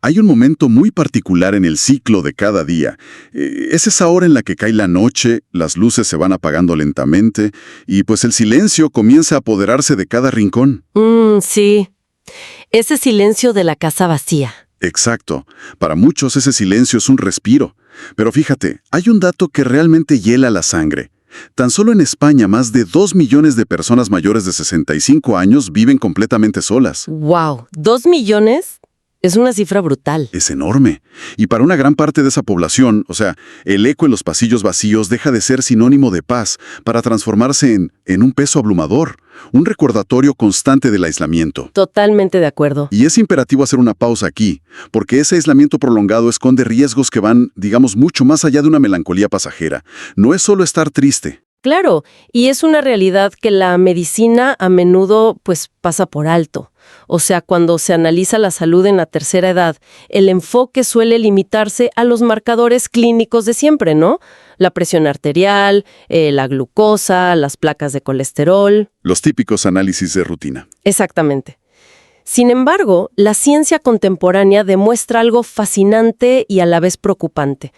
Hay un momento muy particular en el ciclo de cada día. Es esa hora en la que cae la noche, las luces se van apagando lentamente y pues el silencio comienza a apoderarse de cada rincón. Sí. Ese silencio de la casa vacía. Exacto. Para muchos ese silencio es un respiro. Pero fíjate, hay un dato que realmente hiela la sangre. Tan solo en España, más de 2 millones de personas mayores de 65 años viven completamente solas. ¡Wow! ¿2 millones? Es una cifra brutal. Es enorme. Y para una gran parte de esa población, o sea, el eco en los pasillos vacíos deja de ser sinónimo de paz para transformarse en un peso abrumador, un recordatorio constante del aislamiento. Totalmente de acuerdo. Y es imperativo hacer una pausa aquí, porque ese aislamiento prolongado esconde riesgos que van, digamos, mucho más allá de una melancolía pasajera. No es solo estar triste. Claro, y es una realidad que la medicina a menudo pues pasa por alto. O sea, cuando se analiza la salud en la tercera edad, el enfoque suele limitarse a los marcadores clínicos de siempre, ¿no? La presión arterial, la glucosa, las placas de colesterol. Los típicos análisis de rutina. Exactamente. Sin embargo, la ciencia contemporánea demuestra algo fascinante y a la vez preocupante.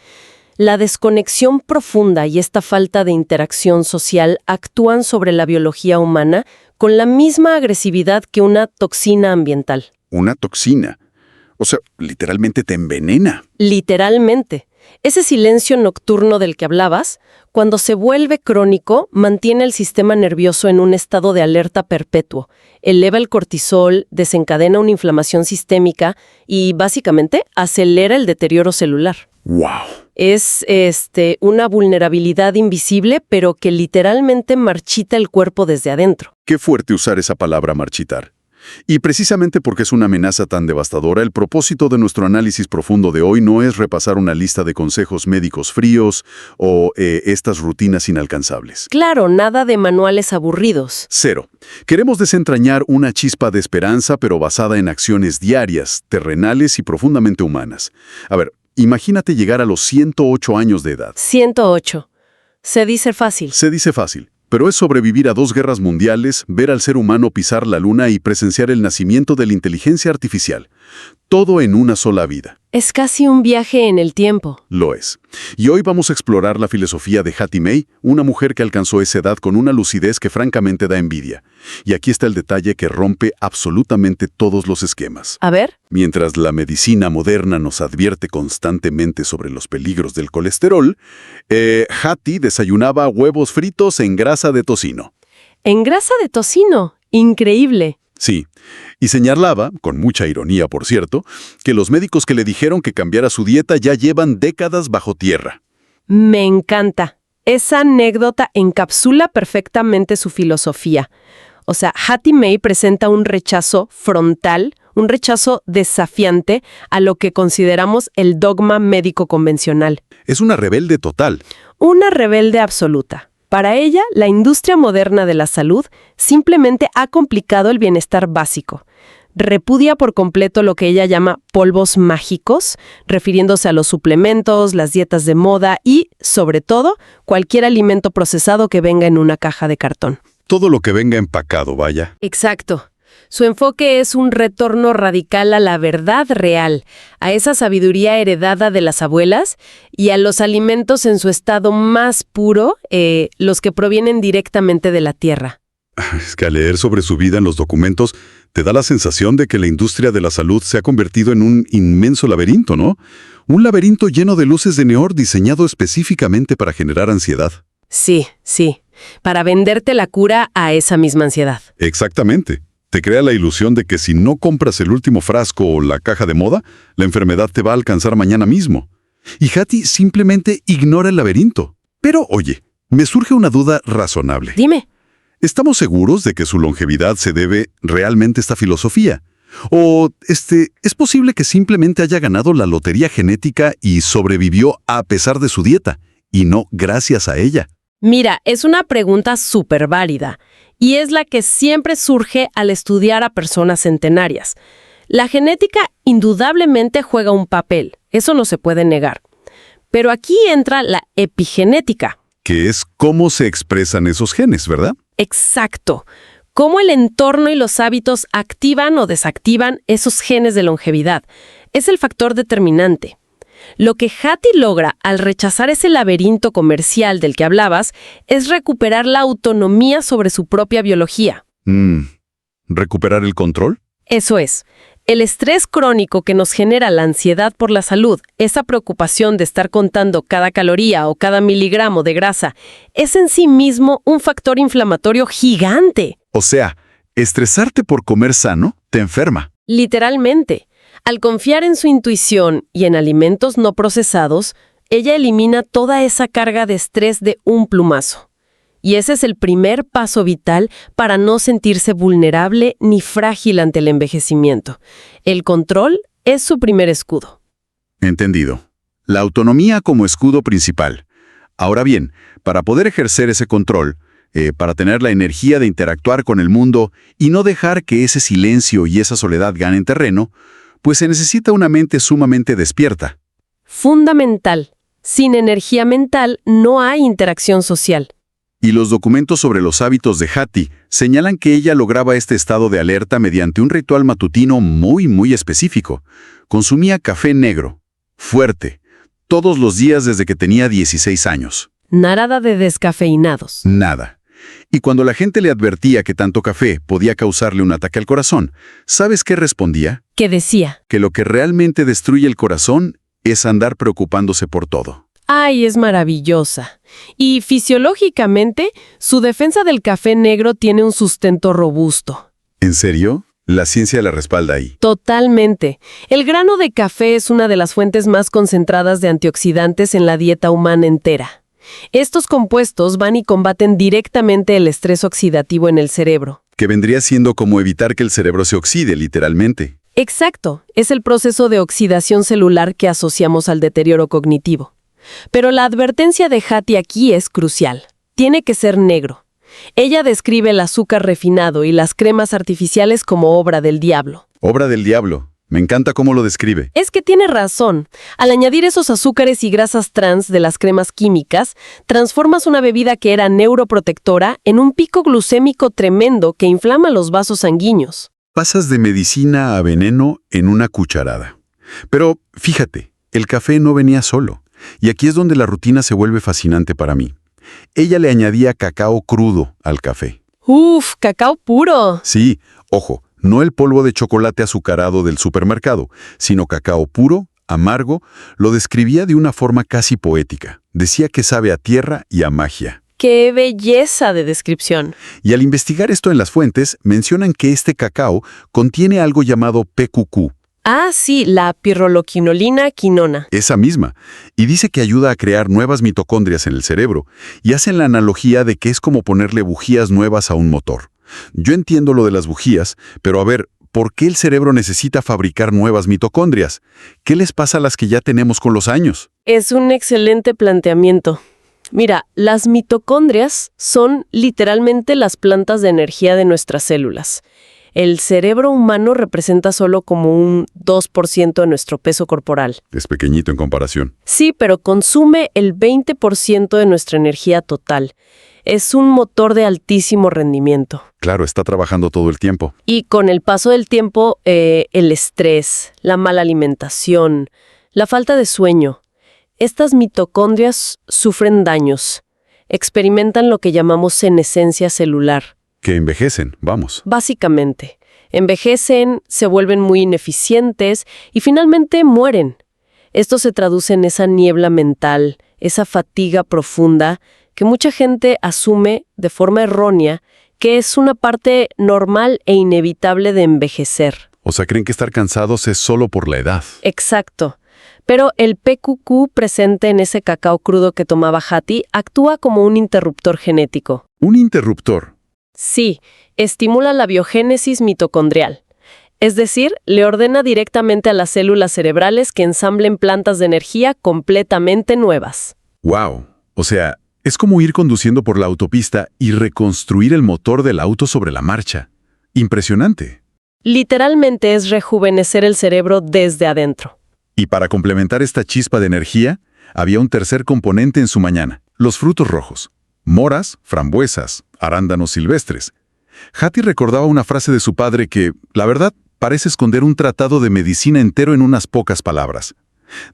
La desconexión profunda y esta falta de interacción social actúan sobre la biología humana con la misma agresividad que una toxina ambiental. Una toxina. O sea, literalmente te envenena. Literalmente. Ese silencio nocturno del que hablabas, cuando se vuelve crónico, mantiene el sistema nervioso en un estado de alerta perpetuo, eleva el cortisol, desencadena una inflamación sistémica y, básicamente, acelera el deterioro celular. ¡Wow! Es una vulnerabilidad invisible, pero que literalmente marchita el cuerpo desde adentro. Qué fuerte usar esa palabra marchitar. Y precisamente porque es una amenaza tan devastadora, el propósito de nuestro análisis profundo de hoy no es repasar una lista de consejos médicos fríos o estas rutinas inalcanzables. Claro, nada de manuales aburridos. Cero. Queremos desentrañar una chispa de esperanza, pero basada en acciones diarias, terrenales y profundamente humanas. A ver, imagínate llegar a los 108 años de edad. 108. Se dice fácil. Se dice fácil. Pero es sobrevivir a 2 guerras mundiales, ver al ser humano pisar la luna y presenciar el nacimiento de la inteligencia artificial. Todo en una sola vida. Es casi un viaje en el tiempo. Lo es. Y hoy vamos a explorar la filosofía de Hattie May, una mujer que alcanzó esa edad con una lucidez que francamente da envidia. Y aquí está el detalle que rompe absolutamente todos los esquemas. A ver. Mientras la medicina moderna nos advierte constantemente sobre los peligros del colesterol, Hattie desayunaba huevos fritos en grasa de tocino. ¿En grasa de tocino? Increíble. Sí, y señalaba, con mucha ironía por cierto, que los médicos que le dijeron que cambiara su dieta ya llevan décadas bajo tierra. Me encanta. Esa anécdota encapsula perfectamente su filosofía. O sea, Hattie May presenta un rechazo frontal, un rechazo desafiante a lo que consideramos el dogma médico convencional. Es una rebelde total. Una rebelde absoluta. Para ella, la industria moderna de la salud simplemente ha complicado el bienestar básico. Repudia por completo lo que ella llama polvos mágicos, refiriéndose a los suplementos, las dietas de moda y, sobre todo, cualquier alimento procesado que venga en una caja de cartón. Todo lo que venga empacado, vaya. Exacto. Su enfoque es un retorno radical a la verdad real, a esa sabiduría heredada de las abuelas y a los alimentos en su estado más puro, los que provienen directamente de la tierra. Es que al leer sobre su vida en los documentos, te da la sensación de que la industria de la salud se ha convertido en un inmenso laberinto, ¿no? Un laberinto lleno de luces de neón diseñado específicamente para generar ansiedad. Sí, para venderte la cura a esa misma ansiedad. Exactamente. Te crea la ilusión de que si no compras el último frasco o la caja de moda, la enfermedad te va a alcanzar mañana mismo. Y Hattie simplemente ignora el laberinto. Pero, oye, me surge una duda razonable. Dime. ¿Estamos seguros de que su longevidad se debe realmente a esta filosofía? ¿O es posible que simplemente haya ganado la lotería genética y sobrevivió a pesar de su dieta, y no gracias a ella? Mira, es una pregunta súper válida, y es la que siempre surge al estudiar a personas centenarias. La genética indudablemente juega un papel, eso no se puede negar. Pero aquí entra la epigenética. Que es cómo se expresan esos genes, ¿verdad? Exacto. Cómo el entorno y los hábitos activan o desactivan esos genes de longevidad. es el factor determinante. Lo que Hattie logra al rechazar ese laberinto comercial del que hablabas es recuperar la autonomía sobre su propia biología. ¿Recuperar el control? Eso es. El estrés crónico que nos genera la ansiedad por la salud, esa preocupación de estar contando cada caloría o cada miligramo de grasa, es en sí mismo un factor inflamatorio gigante. O sea, estresarte por comer sano te enferma. Literalmente. Al confiar en su intuición y en alimentos no procesados, ella elimina toda esa carga de estrés de un plumazo. Y ese es el primer paso vital para no sentirse vulnerable ni frágil ante el envejecimiento. El control es su primer escudo. Entendido. La autonomía como escudo principal. Ahora bien, para poder ejercer ese control, para tener la energía de interactuar con el mundo y no dejar que ese silencio y esa soledad ganen terreno, pues se necesita una mente sumamente despierta. Fundamental. Sin energía mental no hay interacción social. Y los documentos sobre los hábitos de Hattie señalan que ella lograba este estado de alerta mediante un ritual matutino muy específico. Consumía café negro, fuerte, todos los días desde que tenía 16 años. Nada de descafeinados. Nada. Y cuando la gente le advertía que tanto café podía causarle un ataque al corazón, ¿sabes qué respondía? ¿Qué decía? Que lo que realmente destruye el corazón es andar preocupándose por todo. ¡Ay, es maravillosa! Y fisiológicamente, su defensa del café negro tiene un sustento robusto. ¿En serio? La ciencia la respalda ahí. Totalmente. El grano de café es una de las fuentes más concentradas de antioxidantes en la dieta humana entera. Estos compuestos van y combaten directamente el estrés oxidativo en el cerebro. Que vendría siendo como evitar que el cerebro se oxide, literalmente. Exacto. Es el proceso de oxidación celular que asociamos al deterioro cognitivo. Pero la advertencia de Hattie aquí es crucial. Tiene que ser negro. Ella describe el azúcar refinado y las cremas artificiales como obra del diablo. Obra del diablo. Me encanta cómo lo describe. Es que tiene razón. Al añadir esos azúcares y grasas trans de las cremas químicas, transformas una bebida que era neuroprotectora en un pico glucémico tremendo que inflama los vasos sanguíneos. Pasas de medicina a veneno en una cucharada. Pero fíjate, el café no venía solo. Y aquí es donde la rutina se vuelve fascinante para mí. Ella le añadía cacao crudo al café. ¡Uf! ¡Cacao puro! Sí, ojo, no el polvo de chocolate azucarado del supermercado, sino cacao puro, amargo. Lo describía de una forma casi poética. Decía que sabe a tierra y a magia. ¡Qué belleza de descripción! Y al investigar esto en las fuentes, mencionan que este cacao contiene algo llamado PQQ. Ah, sí, la pirroloquinolina quinona. Esa misma. Y dice que ayuda a crear nuevas mitocondrias en el cerebro. Y hacen la analogía de que es como ponerle bujías nuevas a un motor. Yo entiendo lo de las bujías, pero a ver, ¿por qué el cerebro necesita fabricar nuevas mitocondrias? ¿Qué les pasa a las que ya tenemos con los años? Es un excelente planteamiento. Mira, las mitocondrias son literalmente las plantas de energía de nuestras células. El cerebro humano representa solo como un 2% de nuestro peso corporal. Es pequeñito en comparación. Sí, pero consume el 20% de nuestra energía total. Es un motor de altísimo rendimiento. Claro, está trabajando todo el tiempo. Y con el paso del tiempo, el estrés, la mala alimentación, la falta de sueño, estas mitocondrias sufren daños. Experimentan lo que llamamos senescencia celular. Que envejecen, vamos. Básicamente, envejecen, se vuelven muy ineficientes y finalmente mueren. Esto se traduce en esa niebla mental, esa fatiga profunda que mucha gente asume de forma errónea que es una parte normal e inevitable de envejecer. O sea, creen que estar cansados es solo por la edad. Exacto. Pero el PQQ presente en ese cacao crudo que tomaba Hattie actúa como un interruptor genético. ¿Un interruptor? Sí, estimula la biogénesis mitocondrial. Es decir, le ordena directamente a las células cerebrales que ensamblen plantas de energía completamente nuevas. ¡Wow! O sea, es como ir conduciendo por la autopista y reconstruir el motor del auto sobre la marcha. Impresionante. Literalmente es rejuvenecer el cerebro desde adentro. Y para complementar esta chispa de energía, había un tercer componente en su mañana, los frutos rojos. Moras, frambuesas, arándanos silvestres. Hattie recordaba una frase de su padre que, la verdad, parece esconder un tratado de medicina entero en unas pocas palabras.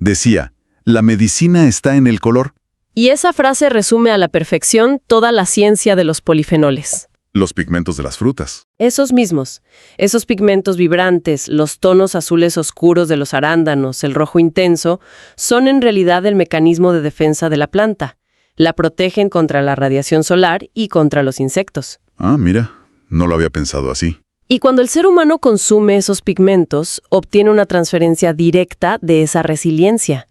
Decía, la medicina está en el color. Y esa frase resume a la perfección toda la ciencia de los polifenoles. Los pigmentos de las frutas. Esos mismos, esos pigmentos vibrantes, los tonos azules oscuros de los arándanos, el rojo intenso, son en realidad el mecanismo de defensa de la planta. La protegen contra la radiación solar y contra los insectos. Ah, mira, no lo había pensado así. Y cuando el ser humano consume esos pigmentos, obtiene una transferencia directa de esa resiliencia.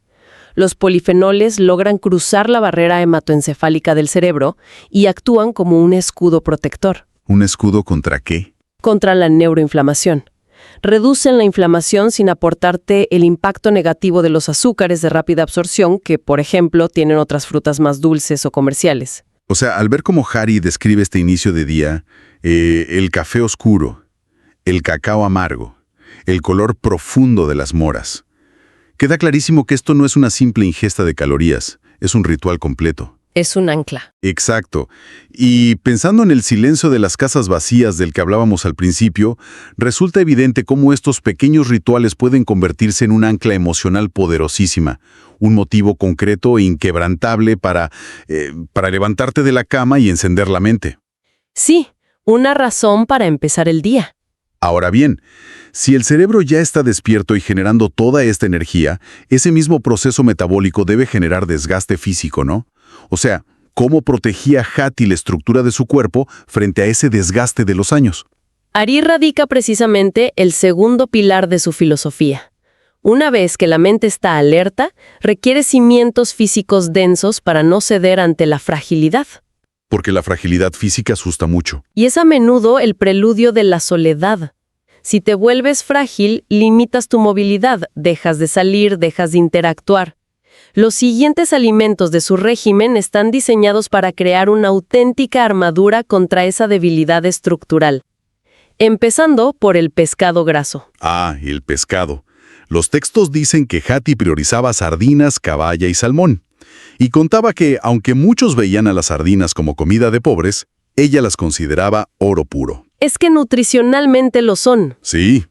Los polifenoles logran cruzar la barrera hematoencefálica del cerebro y actúan como un escudo protector. ¿Un escudo contra qué? Contra la neuroinflamación. Reducen la inflamación sin aportarte el impacto negativo de los azúcares de rápida absorción que, por ejemplo, tienen otras frutas más dulces o comerciales. O sea, al ver cómo Harry describe este inicio de día, el café oscuro, el cacao amargo, el color profundo de las moras, queda clarísimo que esto no es una simple ingesta de calorías, es un ritual completo. Es un ancla. Exacto. Y pensando en el silencio de las casas vacías del que hablábamos al principio, resulta evidente cómo estos pequeños rituales pueden convertirse en un ancla emocional poderosísima, un motivo concreto e inquebrantable para levantarte de la cama y encender la mente. Sí, una razón para empezar el día. Ahora bien, si el cerebro ya está despierto y generando toda esta energía, ese mismo proceso metabólico debe generar desgaste físico, ¿no? O sea, ¿cómo protegía Hattie la estructura de su cuerpo frente a ese desgaste de los años? Ahí radica precisamente el segundo pilar de su filosofía. Una vez que la mente está alerta, requiere cimientos físicos densos para no ceder ante la fragilidad. Porque la fragilidad física asusta mucho. Y es a menudo el preludio de la soledad. Si te vuelves frágil, limitas tu movilidad, dejas de salir, dejas de interactuar. Los siguientes alimentos de su régimen están diseñados para crear una auténtica armadura contra esa debilidad estructural. Empezando por el pescado graso. Ah, el pescado. Los textos dicen que Hattie priorizaba sardinas, caballa y salmón. Y contaba que, aunque muchos veían a las sardinas como comida de pobres, ella las consideraba oro puro. Es que nutricionalmente lo son. Sí,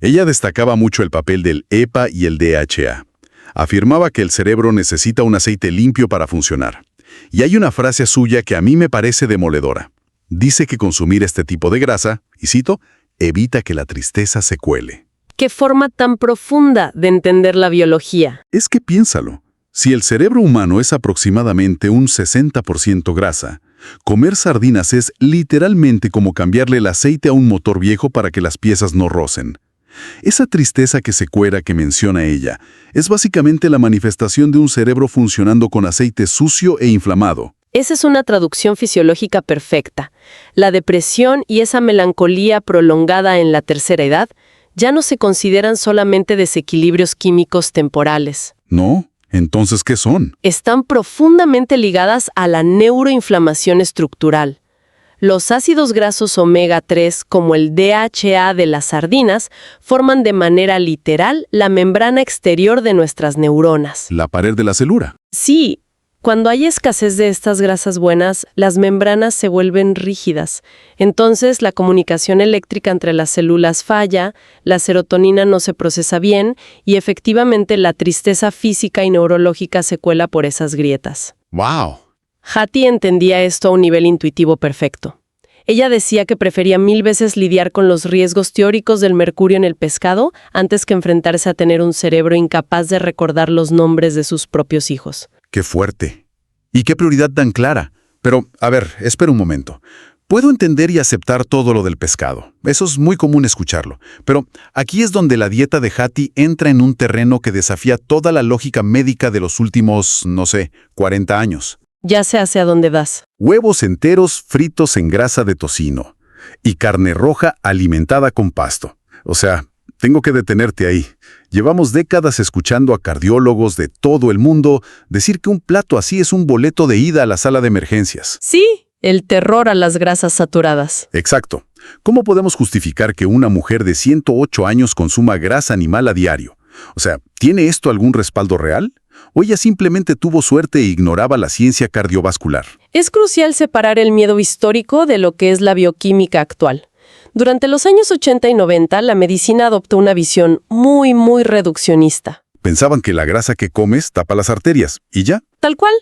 ella destacaba mucho el papel del EPA y el DHA. Afirmaba que el cerebro necesita un aceite limpio para funcionar. Y hay una frase suya que a mí me parece demoledora. Dice que consumir este tipo de grasa, y cito, evita que la tristeza se cuele. ¡Qué forma tan profunda de entender la biología! Es que piénsalo. Si el cerebro humano es aproximadamente un 60% grasa, comer sardinas es literalmente como cambiarle el aceite a un motor viejo para que las piezas no rocen. Esa tristeza que se cuela que menciona ella es básicamente la manifestación de un cerebro funcionando con aceite sucio e inflamado. Esa es una traducción fisiológica perfecta. La depresión y esa melancolía prolongada en la tercera edad ya no se consideran solamente desequilibrios químicos temporales. ¿No? Entonces, ¿qué son? Están profundamente ligadas a la neuroinflamación estructural. Los ácidos grasos omega 3, como el DHA de las sardinas, forman de manera literal la membrana exterior de nuestras neuronas. La pared de la célula. Sí, cuando hay escasez de estas grasas buenas, las membranas se vuelven rígidas. Entonces, la comunicación eléctrica entre las células falla, la serotonina no se procesa bien y efectivamente la tristeza física y neurológica se cuela por esas grietas. ¡Wow! Hattie entendía esto a un nivel intuitivo perfecto. Ella decía que prefería 1000 veces lidiar con los riesgos teóricos del mercurio en el pescado antes que enfrentarse a tener un cerebro incapaz de recordar los nombres de sus propios hijos. ¡Qué fuerte! ¿Y qué prioridad tan clara? Pero, a ver, espera un momento. Puedo entender y aceptar todo lo del pescado. Eso es muy común escucharlo. Pero aquí es donde la dieta de Hattie entra en un terreno que desafía toda la lógica médica de los últimos, 40 años. Ya sé hacia dónde vas. Huevos enteros fritos en grasa de tocino. Y carne roja alimentada con pasto. O sea, tengo que detenerte ahí. Llevamos décadas escuchando a cardiólogos de todo el mundo decir que un plato así es un boleto de ida a la sala de emergencias. Sí, el terror a las grasas saturadas. Exacto. ¿Cómo podemos justificar que una mujer de 108 años consuma grasa animal a diario? O sea, ¿tiene esto algún respaldo real? ¿O ella simplemente tuvo suerte e ignoraba la ciencia cardiovascular? Es crucial separar el miedo histórico de lo que es la bioquímica actual. Durante los años 80 y 90, la medicina adoptó una visión muy reduccionista. Pensaban que la grasa que comes tapa las arterias, ¿y ya? Tal cual.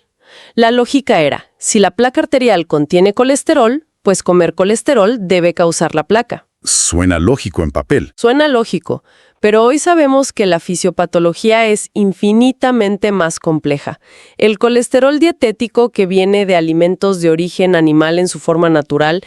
La lógica era, si la placa arterial contiene colesterol, pues comer colesterol debe causar la placa. Suena lógico en papel. Suena lógico, pero hoy sabemos que la fisiopatología es infinitamente más compleja. El colesterol dietético que viene de alimentos de origen animal en su forma natural,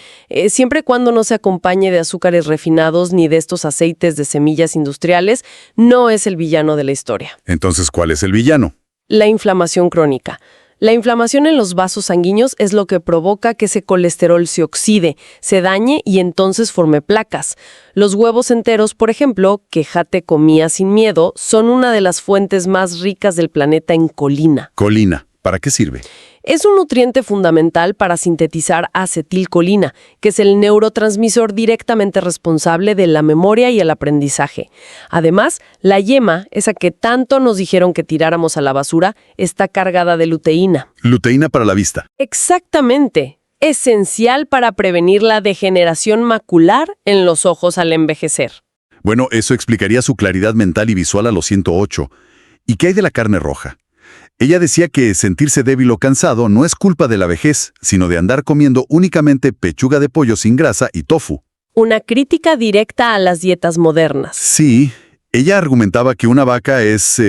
siempre y cuando no se acompañe de azúcares refinados ni de estos aceites de semillas industriales, no es el villano de la historia. Entonces, ¿cuál es el villano? La inflamación crónica. La inflamación en los vasos sanguíneos es lo que provoca que ese colesterol se oxide, se dañe y entonces forme placas. Los huevos enteros, por ejemplo, que Jate comía sin miedo, son una de las fuentes más ricas del planeta en colina. Colina. ¿Para qué sirve? Es un nutriente fundamental para sintetizar acetilcolina, que es el neurotransmisor directamente responsable de la memoria y el aprendizaje. Además, la yema, esa que tanto nos dijeron que tiráramos a la basura, está cargada de luteína. Luteína para la vista. Exactamente. Esencial para prevenir la degeneración macular en los ojos al envejecer. Bueno, eso explicaría su claridad mental y visual a los 108. ¿Y qué hay de la carne roja? Ella decía que sentirse débil o cansado no es culpa de la vejez, sino de andar comiendo únicamente pechuga de pollo sin grasa y tofu. Una crítica directa a las dietas modernas. Sí, ella argumentaba que una vaca es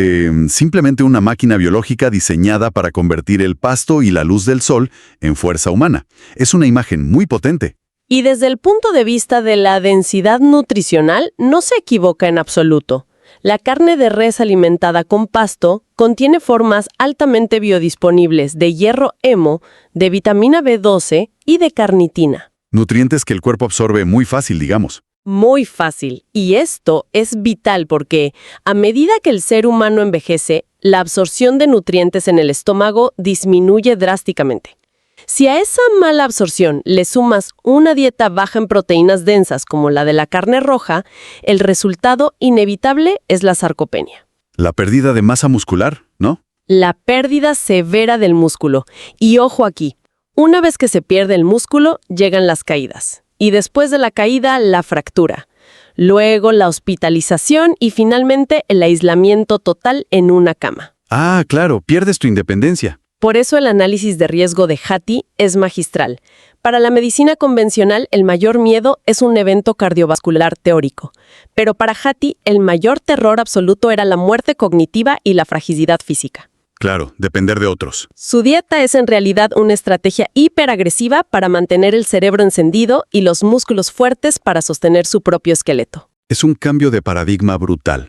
simplemente una máquina biológica diseñada para convertir el pasto y la luz del sol en fuerza humana. Es una imagen muy potente. Y desde el punto de vista de la densidad nutricional, no se equivoca en absoluto. La carne de res alimentada con pasto contiene formas altamente biodisponibles de hierro hemo, de vitamina B12 y de carnitina. Nutrientes que el cuerpo absorbe muy fácil, digamos. Muy fácil. Y esto es vital porque, a medida que el ser humano envejece, la absorción de nutrientes en el estómago disminuye drásticamente. Si a esa mala absorción le sumas una dieta baja en proteínas densas como la de la carne roja, el resultado inevitable es la sarcopenia. La pérdida de masa muscular, ¿no? La pérdida severa del músculo. Y ojo aquí, una vez que se pierde el músculo, llegan las caídas. Y después de la caída, la fractura. Luego la hospitalización y finalmente el aislamiento total en una cama. Ah, claro, pierdes tu independencia. Por eso el análisis de riesgo de Hattie es magistral. Para la medicina convencional, el mayor miedo es un evento cardiovascular teórico. Pero para Hattie, el mayor terror absoluto era la muerte cognitiva y la fragilidad física. Claro, depender de otros. Su dieta es en realidad una estrategia hiperagresiva para mantener el cerebro encendido y los músculos fuertes para sostener su propio esqueleto. Es un cambio de paradigma brutal.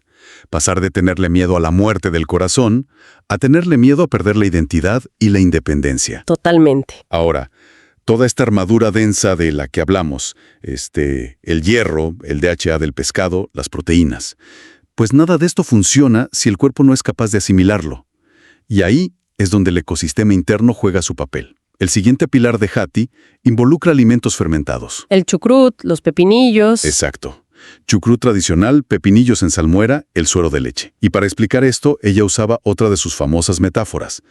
Pasar de tenerle miedo a la muerte del corazón a tenerle miedo a perder la identidad y la independencia. Totalmente. Ahora, toda esta armadura densa de la que hablamos, el hierro, el DHA del pescado, las proteínas, pues nada de esto funciona si el cuerpo no es capaz de asimilarlo. Y ahí es donde el ecosistema interno juega su papel. El siguiente pilar de Hattie involucra alimentos fermentados. El chucrut, los pepinillos. Exacto. Chucrut tradicional, pepinillos en salmuera, el suero de leche. Y para explicar esto, ella usaba otra de sus famosas metáforas.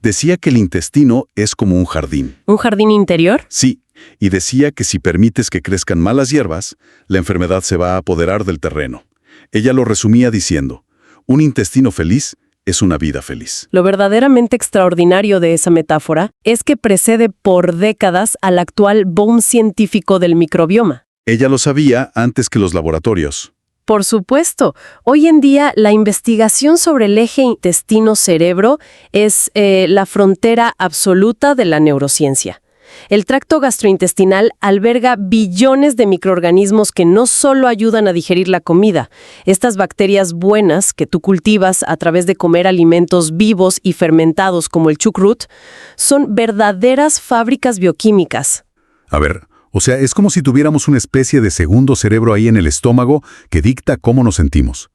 Decía que el intestino es como un jardín. ¿Un jardín interior? Sí, y decía que si permites que crezcan malas hierbas, la enfermedad se va a apoderar del terreno. Ella lo resumía diciendo, un intestino feliz es una vida feliz. Lo verdaderamente extraordinario de esa metáfora es que precede por décadas al actual boom científico del microbioma. Ella lo sabía antes que los laboratorios. Por supuesto. Hoy en día, la investigación sobre el eje intestino-cerebro es la frontera absoluta de la neurociencia. El tracto gastrointestinal alberga billones de microorganismos que no solo ayudan a digerir la comida. Estas bacterias buenas que tú cultivas a través de comer alimentos vivos y fermentados como el chucrut son verdaderas fábricas bioquímicas. A ver, o sea, es como si tuviéramos una especie de segundo cerebro ahí en el estómago que dicta cómo nos sentimos,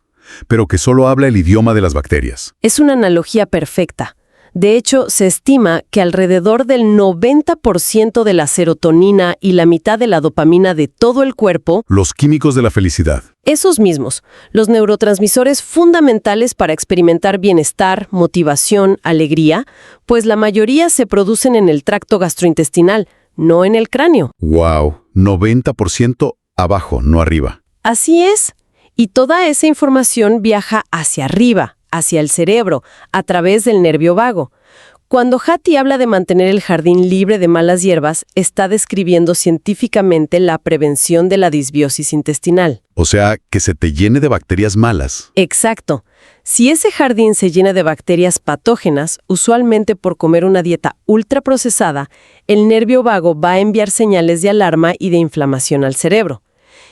pero que solo habla el idioma de las bacterias. Es una analogía perfecta. De hecho, se estima que alrededor del 90% de la serotonina y la mitad de la dopamina de todo el cuerpo, Los químicos de la felicidad. esos mismos, los neurotransmisores fundamentales para experimentar bienestar, motivación, alegría, pues la mayoría se producen en el tracto gastrointestinal, no en el cráneo. ¡Wow! 90%. Abajo, no arriba. Así es. Y toda esa información viaja hacia arriba, hacia el cerebro, a través del nervio vago. Cuando Hattie habla de mantener el jardín libre de malas hierbas, está describiendo científicamente la prevención de la disbiosis intestinal. O sea, que se te llene de bacterias malas. Exacto. Si ese jardín se llena de bacterias patógenas, usualmente por comer una dieta ultraprocesada, el nervio vago va a enviar señales de alarma y de inflamación al cerebro.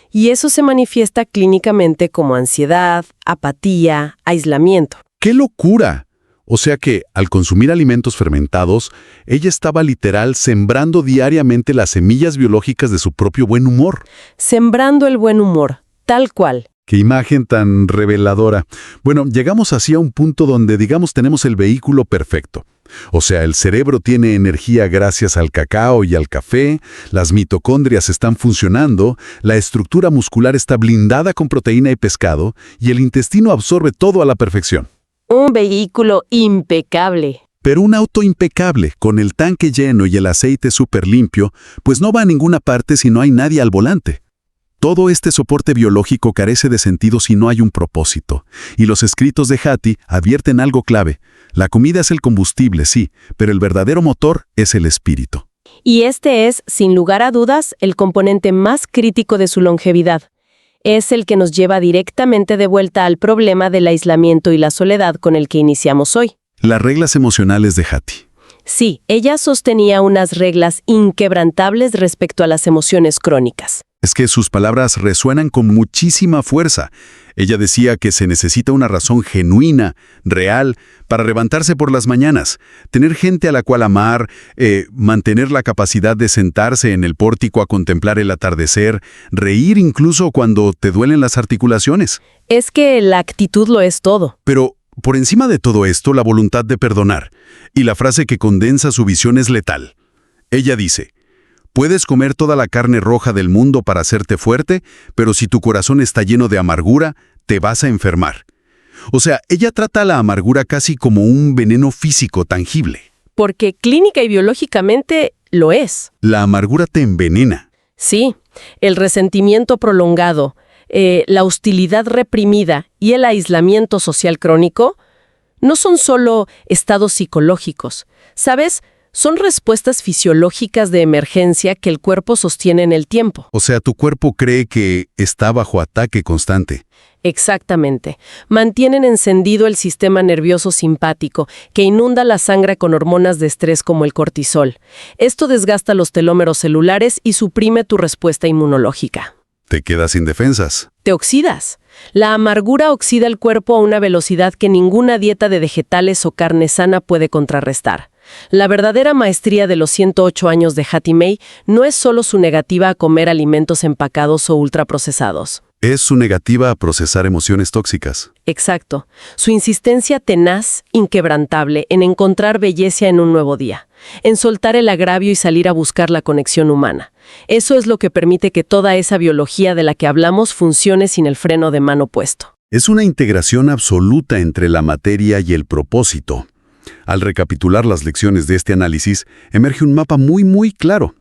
Y eso se manifiesta clínicamente como ansiedad, apatía, aislamiento. ¡Qué locura! O sea que, al consumir alimentos fermentados, ella estaba literal sembrando diariamente las semillas biológicas de su propio buen humor. Sembrando el buen humor, tal cual. ¡Qué imagen tan reveladora! Bueno, llegamos así a un punto donde, digamos, tenemos el vehículo perfecto. O sea, el cerebro tiene energía gracias al cacao y al café, las mitocondrias están funcionando, la estructura muscular está blindada con proteína y pescado, y el intestino absorbe todo a la perfección. Un vehículo impecable. Pero un auto impecable, con el tanque lleno y el aceite súper limpio, pues no va a ninguna parte si no hay nadie al volante. Todo este soporte biológico carece de sentido si no hay un propósito. Y los escritos de Hattie advierten algo clave. La comida es el combustible, sí, pero el verdadero motor es el espíritu. Y este es, sin lugar a dudas, el componente más crítico de su longevidad. Es el que nos lleva directamente de vuelta al problema del aislamiento y la soledad con el que iniciamos hoy. Las reglas emocionales de Hattie. Sí, ella sostenía unas reglas inquebrantables respecto a las emociones crónicas. Es que sus palabras resuenan con muchísima fuerza. Ella decía que se necesita una razón genuina, real, para levantarse por las mañanas, tener gente a la cual amar, mantener la capacidad de sentarse en el pórtico a contemplar el atardecer, reír incluso cuando te duelen las articulaciones. Es que la actitud lo es todo. Pero, por encima de todo esto, la voluntad de perdonar. Y la frase que condensa su visión es letal. Ella dice: puedes comer toda la carne roja del mundo para hacerte fuerte, pero si tu corazón está lleno de amargura, te vas a enfermar. O sea, ella trata a la amargura casi como un veneno físico tangible. Porque clínica y biológicamente lo es. La amargura te envenena. Sí, el resentimiento prolongado, la hostilidad reprimida y el aislamiento social crónico no son solo estados psicológicos. ¿Sabes? Son respuestas fisiológicas de emergencia que el cuerpo sostiene en el tiempo. O sea, tu cuerpo cree que está bajo ataque constante. Exactamente. Mantienen encendido el sistema nervioso simpático, que inunda la sangre con hormonas de estrés como el cortisol. Esto desgasta los telómeros celulares y suprime tu respuesta inmunológica. Te quedas sin defensas. Te oxidas. La amargura oxida el cuerpo a una velocidad que ninguna dieta de vegetales o carne sana puede contrarrestar. La verdadera maestría de los 108 años de Hattie May no es solo su negativa a comer alimentos empacados o ultraprocesados. Es su negativa a procesar emociones tóxicas. Exacto. Su insistencia tenaz, inquebrantable, en encontrar belleza en un nuevo día, en soltar el agravio y salir a buscar la conexión humana. Eso es lo que permite que toda esa biología de la que hablamos funcione sin el freno de mano puesto. Es una integración absoluta entre la materia y el propósito. Al recapitular las lecciones de este análisis, emerge un mapa muy claro.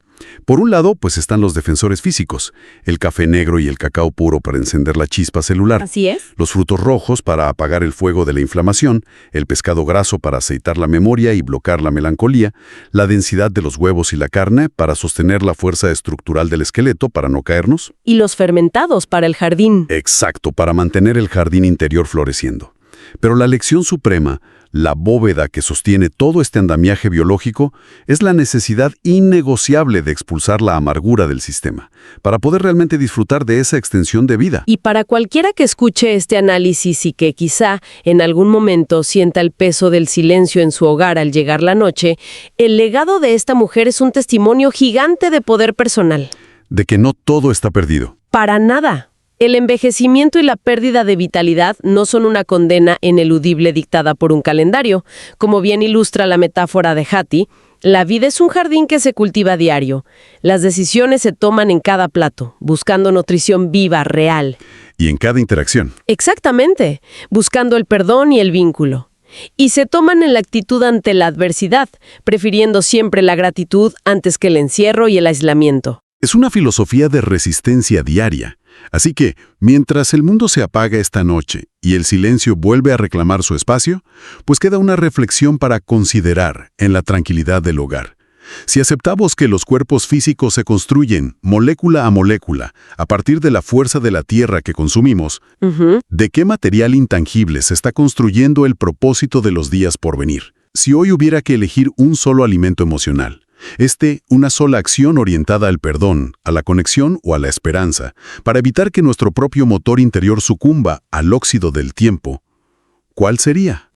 Por un lado, pues están los defensores físicos, el café negro y el cacao puro para encender la chispa celular. Así es. Los frutos rojos para apagar el fuego de la inflamación, el pescado graso para aceitar la memoria y bloquear la melancolía, la densidad de los huevos y la carne para sostener la fuerza estructural del esqueleto para no caernos. Y los fermentados para el jardín. Exacto, para mantener el jardín interior floreciendo. Pero la lección suprema, la bóveda que sostiene todo este andamiaje biológico, es la necesidad innegociable de expulsar la amargura del sistema, para poder realmente disfrutar de esa extensión de vida. Y para cualquiera que escuche este análisis y que quizá en algún momento sienta el peso del silencio en su hogar al llegar la noche, el legado de esta mujer es un testimonio gigante de poder personal. De que no todo está perdido. Para nada. El envejecimiento y la pérdida de vitalidad no son una condena ineludible dictada por un calendario. Como bien ilustra la metáfora de Hattie, la vida es un jardín que se cultiva a diario. Las decisiones se toman en cada plato, buscando nutrición viva, real. Y en cada interacción. Exactamente, buscando el perdón y el vínculo. Y se toman en la actitud ante la adversidad, prefiriendo siempre la gratitud antes que el encierro y el aislamiento. Es una filosofía de resistencia diaria. Así que, mientras el mundo se apaga esta noche y el silencio vuelve a reclamar su espacio, pues queda una reflexión para considerar en la tranquilidad del hogar. Si aceptamos que los cuerpos físicos se construyen molécula a molécula a partir de la fuerza de la tierra que consumimos, ¿de qué material intangible se está construyendo el propósito de los días por venir? Si hoy hubiera que elegir un solo alimento emocional, una sola acción orientada al perdón, a la conexión o a la esperanza, para evitar que nuestro propio motor interior sucumba al óxido del tiempo, ¿cuál sería?